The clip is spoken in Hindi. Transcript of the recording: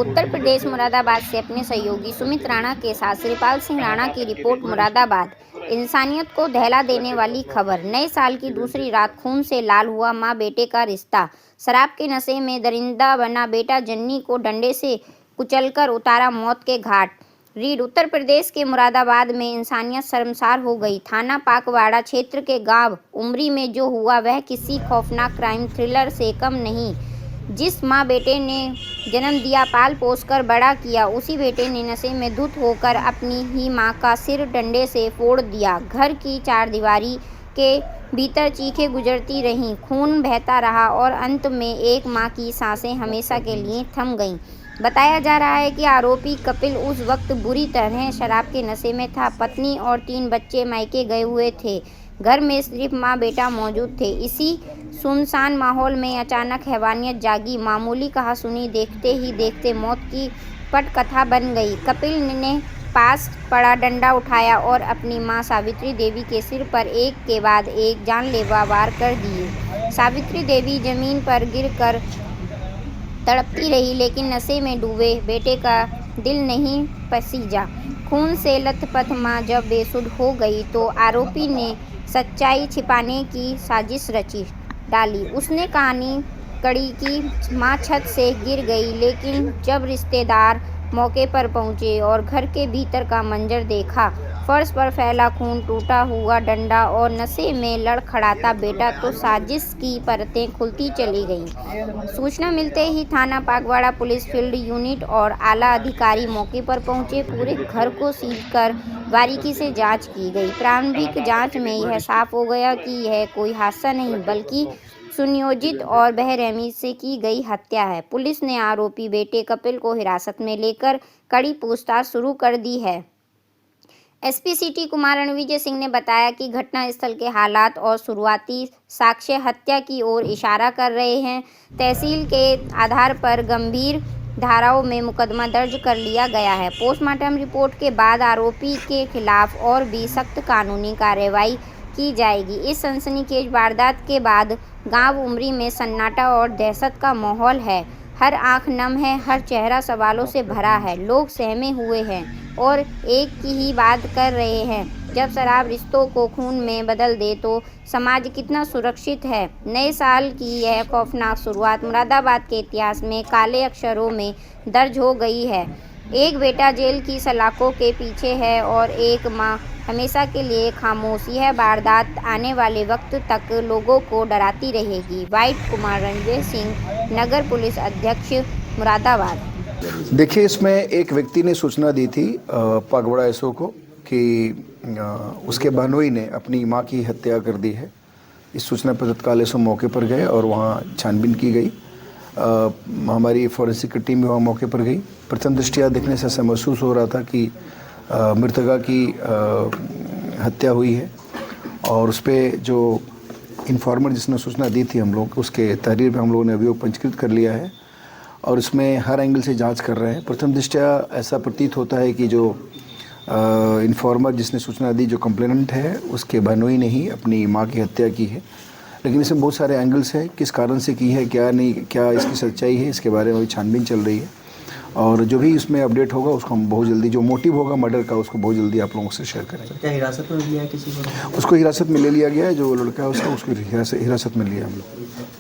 उत्तर प्रदेश मुरादाबाद से अपने सहयोगी सुमित राणा के साथ श्रीपाल सिंह राणा की रिपोर्ट। मुरादाबाद। इंसानियत को दहला देने वाली खबर। नए साल की दूसरी रात खून से लाल हुआ मां बेटे का रिश्ता। शराब के नशे में दरिंदा बना बेटा जन्नी को डंडे से कुचलकर उतारा मौत के घाट। रीड। उत्तर प्रदेश के मुरादाबाद में इंसानियत शर्मसार हो गई। थाना पाकवाड़ा क्षेत्र के गांव उमरी में जो हुआ वह किसी खौफनाक क्राइम थ्रिलर से कम नहीं। जिस माँ बेटे ने जन्म दिया, पाल पोस कर बड़ा किया, उसी बेटे ने नशे में धुत होकर अपनी ही माँ का सिर डंडे से फोड़ दिया। घर की चारदीवारी के भीतर चीखें गुजरती रहीं, खून बहता रहा और अंत में एक माँ की सांसें हमेशा के लिए थम गईं। बताया जा रहा है कि आरोपी कपिल उस वक्त बुरी तरह शराब के नशे में था। पत्नी और 3 बच्चे मायके गए हुए थे। घर में सिर्फ माँ बेटा मौजूद थे। इसी सुनसान माहौल में अचानक हैवानियत जागी। मामूली कहासुनी देखते ही देखते मौत की पटकथा बन गई। कपिल ने पास पड़ा डंडा उठाया और अपनी मां सावित्री देवी के सिर पर एक के बाद एक जानलेवा वार कर दिए। सावित्री देवी जमीन पर गिरकर तड़पती रही, लेकिन नशे में डूबे बेटे का दिल नहीं पसीजा। खून से लथपथ मां जब बेसुध हो गई तो आरोपी ने सच्चाई छिपाने की साजिश रची डाली। उसने कहानी कड़ी की मां छत से गिर गई, लेकिन जब रिश्तेदार मौके पर पहुंचे और घर के भीतर का मंजर देखा, फर्श पर फैला खून, टूटा हुआ डंडा और नशे में लड़खड़ाता बेटा, तो साजिश की परतें खुलती चली गईं। सूचना मिलते ही थाना पाकवाड़ा पुलिस फील्ड यूनिट और आला अधिकारी मौके पर पहुंचे। पूरे घर को सील कर बारीकी से जांच की गई। प्रारंभिक जांच में यह साफ हो गया कि यह कोई हादसा नहीं बल्कि सुनियोजित और बेरहमी से की गई हत्या है। पुलिस ने आरोपी बेटे कपिल को हिरासत में लेकर कड़ी पूछताछ शुरू कर दी है। एसपी सिटी कुमार रणविजय सिंह ने बताया कि घटनास्थल के हालात और शुरुआती साक्ष्य हत्या की ओर इशारा कर रहे हैं। तहसील के आधार पर गंभीर धाराओं में मुकदमा दर्ज कर लिया गया है। पोस्टमार्टम रिपोर्ट के बाद आरोपी के खिलाफ और भी सख्त कानूनी कार्रवाई की जाएगी। इस सनसनीखेज वारदात के बाद गांव उमरी में सन्नाटा और दहशत का माहौल है। हर आंख नम है, हर चेहरा सवालों से भरा है। लोग सहमे हुए हैं और एक की ही बात कर रहे हैं, जब शराब रिश्तों को खून में बदल दे तो समाज कितना सुरक्षित है। नए साल की यह खौफनाक शुरुआत मुरादाबाद के इतिहास में काले अक्षरों में दर्ज हो गई है। एक बेटा जेल की सलाखों के पीछे है और एक मां हमेशा के लिए खामोश। यह वारदात आने वाले वक्त तक लोगों को डराती रहेगी। वाइट कुमार रणवीर सिंह, नगर पुलिस अध्यक्ष, मुरादाबाद। देखिए, इसमें एक व्यक्ति ने सूचना दी थी पाकवाड़ा एसओ को कि उसके बहनोई ने अपनी मां की हत्या कर दी है। इस सूचना पर तत्काल एसओ मौके पर गए और वहां छानबीन की गई। हमारी फॉरेंसिक टीम भी वहाँ मौके पर गई। प्रथम दृष्टया देखने से ऐसा महसूस हो रहा था कि मृतका की हत्या हुई है और उस पर जो इन्फॉर्मर जिसने सूचना दी थी हम लोग, उसके तहरीर पे हम लोगों ने अभियोग पंजीकृत कर लिया है और इसमें हर एंगल से जांच कर रहे हैं। प्रथम दृष्टया ऐसा प्रतीत होता है कि जो इन्फॉर्मर जिसने सूचना दी, जो कंप्लेनेंट है, उसके बहनोई ने ही अपनी माँ की हत्या की है। लेकिन इसमें बहुत सारे एंगल्स हैं, किस कारण से की है, क्या नहीं, क्या इसकी सच्चाई है, इसके बारे में अभी छानबीन चल रही है और जो भी इसमें अपडेट होगा उसको हम बहुत जल्दी, जो मोटिव होगा मर्डर का, उसको बहुत जल्दी आप लोगों से शेयर करेंगे। क्या हिरासत में लिया है किसी को? उसको हिरासत में ले लिया गया है, जो लड़का है उसको हिरासत में लिया हम लोग।